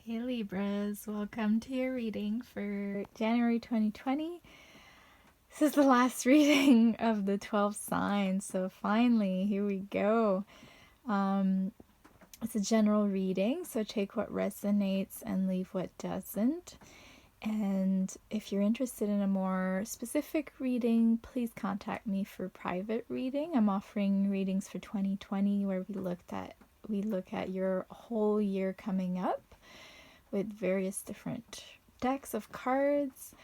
Hey Libras, welcome to your reading for January 2020. This is the last reading of the 12 signs, so finally, here we go. It's a general reading, so take what resonates and leave what doesn't. And if you're interested in a more specific reading, please contact me for private reading. I'm offering readings for 2020 where we look at your whole year coming up with various different decks of cards.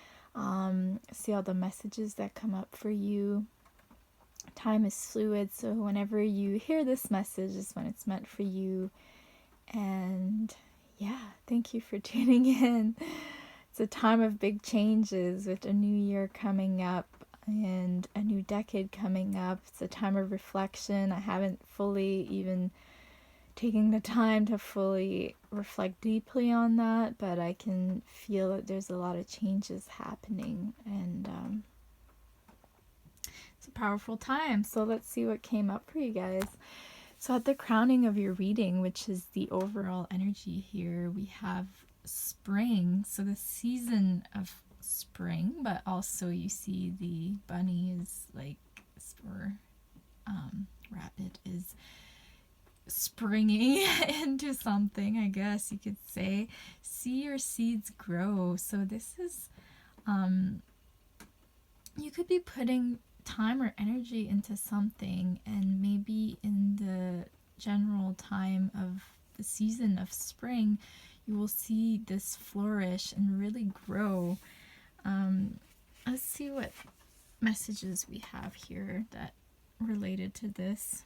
See all the messages that come up for you. Time is fluid, so whenever you hear this message is when it's meant for you. And yeah, thank you for tuning in. It's a time of big changes with a new year coming up and a new decade coming up. It's a time of reflection. I haven't fully even taking the time to fully reflect deeply on that, but I can feel that there's a lot of changes happening, and it's a powerful time. So let's see what came up for you guys. So at the crowning of your reading, which is the overall energy here, we have spring, so the season of spring, but also you see the bunny is like, or rabbit is springing into something, I guess you could say. See your seeds grow. So this is you could be putting time or energy into something, and maybe in the general time of the season of spring you will see this flourish and really grow. Let's see what messages we have here that related to this.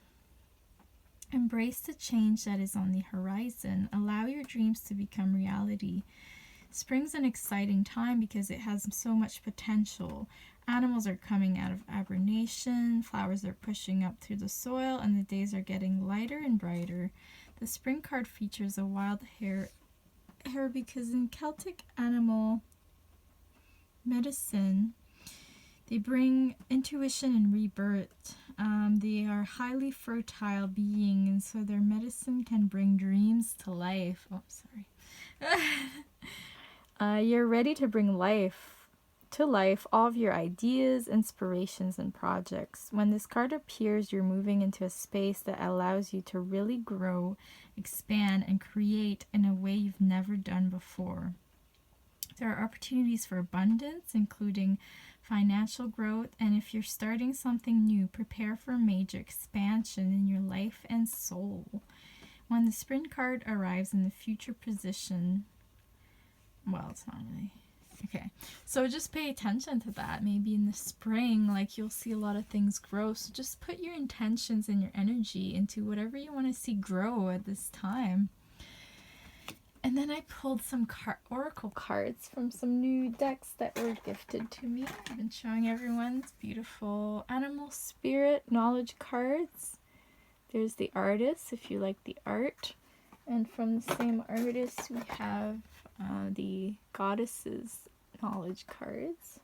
Embrace the change that is on the horizon. Allow your dreams to become reality. Spring's an exciting time because it has so much potential. Animals are coming out of hibernation, flowers are pushing up through the soil, and the days are getting lighter and brighter. The spring card features a wild hare because in Celtic animal medicine, they bring intuition and rebirth. They are highly fertile beings, and so their medicine can bring dreams to life. Oh, sorry. You're ready to bring life to life all of your ideas, inspirations, and projects. When this card appears, you're moving into a space that allows you to really grow, expand, and create in a way you've never done before. There are opportunities for abundance, including financial growth, and if you're starting something new, prepare for a major expansion in your life and soul. When the spring card arrives in the future position, well, it's not really. Okay, so just pay attention to that. Maybe in the spring, like, you'll see a lot of things grow. So just put your intentions and your energy into whatever you want to see grow at this time. And then I pulled some oracle cards from some new decks that were gifted to me. I've been showing everyone. It's beautiful animal spirit knowledge cards. There's the artist, if you like the art. And from the same artist, we have the goddesses knowledge cards.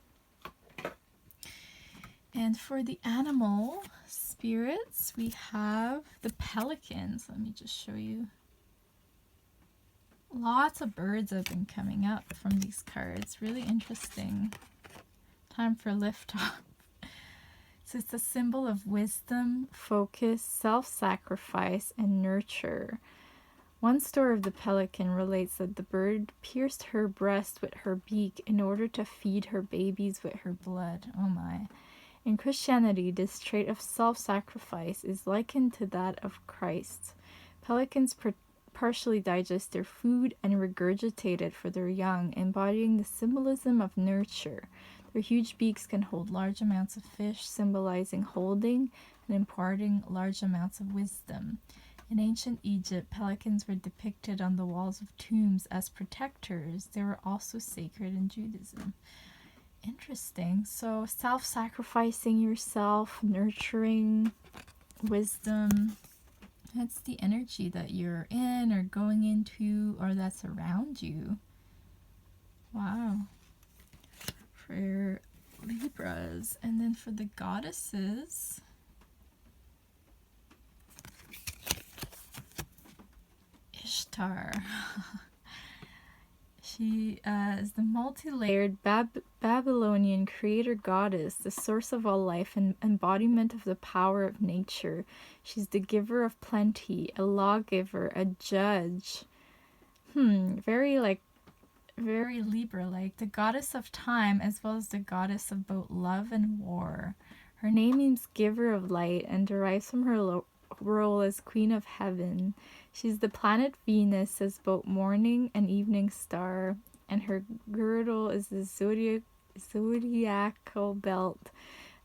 And for the animal spirits, we have the pelicans. Let me just show you. Lots of birds have been coming up from these cards. Really interesting. Time for liftoff. So it's a symbol of wisdom, focus, self-sacrifice, and nurture. One story of the pelican relates that the bird pierced her breast with her beak in order to feed her babies with her blood. Oh my. In Christianity, this trait of self-sacrifice is likened to that of Christ. Pelicans partially digest their food and regurgitate it for their young, embodying the symbolism of nurture. Their huge beaks can hold large amounts of fish, symbolizing holding and imparting large amounts of wisdom. In ancient Egypt, pelicans were depicted on the walls of tombs as protectors. They were also sacred in Judaism. Interesting. So self-sacrificing yourself, nurturing, wisdom. That's the energy that you're in or going into or that's around you. Wow. For Libras. And then for the goddesses, Ishtar. She is the multi-layered Babylonian creator goddess, the source of all life and embodiment of the power of nature. She's the giver of plenty, a lawgiver, a judge. Very Libra like, the goddess of time as well as the goddess of both love and war. Her name means giver of light and derives from her role as queen of heaven. She's the planet Venus as both morning and evening star, and her girdle is the zodiacal belt.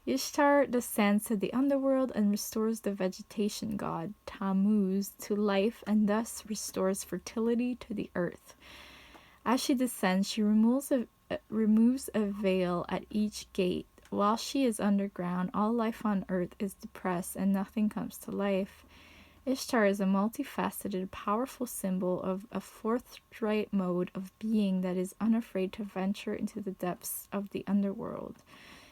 Ishtar descends to the underworld and restores the vegetation god, Tammuz, to life and thus restores fertility to the earth. As she descends, she removes a veil at each gate. While she is underground, all life on earth is depressed and nothing comes to life. Ishtar is a multifaceted, powerful symbol of a forthright mode of being that is unafraid to venture into the depths of the underworld.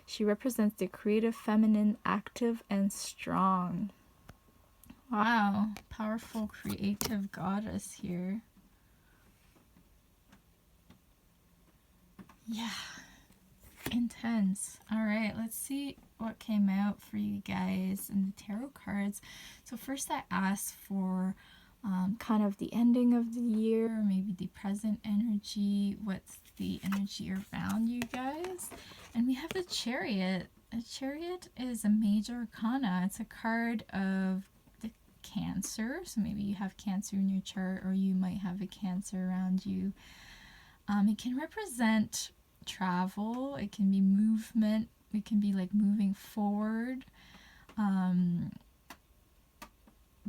She represents the creative feminine, active and strong. Wow, powerful creative goddess here. Yeah, intense. All right, let's see what came out for you guys in the tarot cards. So first I asked for kind of the ending of the year, maybe the present energy, what's the energy around you guys. And we have the Chariot. A Chariot is a major arcana. It's a card of the Cancer. So maybe you have Cancer in your chart, or you might have a Cancer around you. It can represent travel, it can be movement, it can be like moving forward,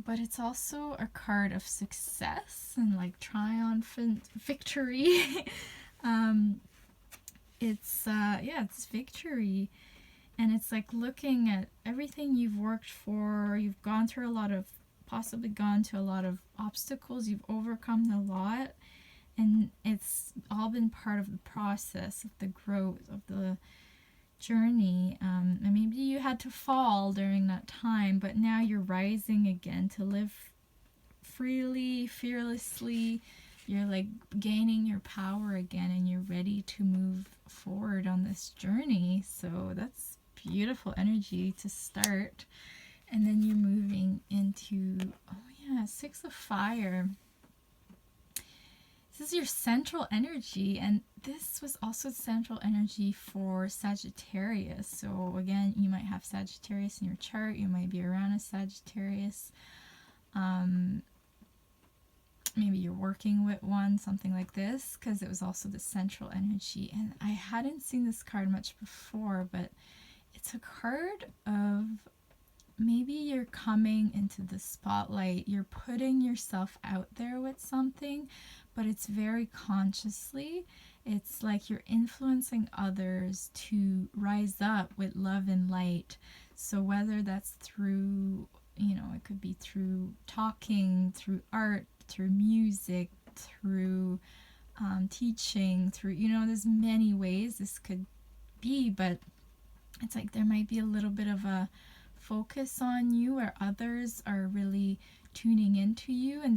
but it's also a card of success and like triumphant victory. It's victory, and it's like looking at everything you've worked for. You've possibly gone to a lot of obstacles, you've overcome a lot, and it's all been part of the process of the growth of the journey. And maybe you had to fall during that time, but now you're rising again to live freely, fearlessly. You're like gaining your power again, and you're ready to move forward on this journey. So that's beautiful energy to start. And then you're moving into, Six of Fire. This is your central energy, and this was also central energy for Sagittarius. So again, you might have Sagittarius in your chart. You might be around a Sagittarius. Maybe you're working with one, something like this, because it was also the central energy. And I hadn't seen this card much before, but it's a card of maybe you're coming into the spotlight. You're putting yourself out there with something, but it's very consciously. It's like you're influencing others to rise up with love and light. So whether that's through, it could be through talking, through art, through music, through teaching, through, there's many ways this could be, but it's like there might be a little bit of a focus on you where others are really tuning into you, and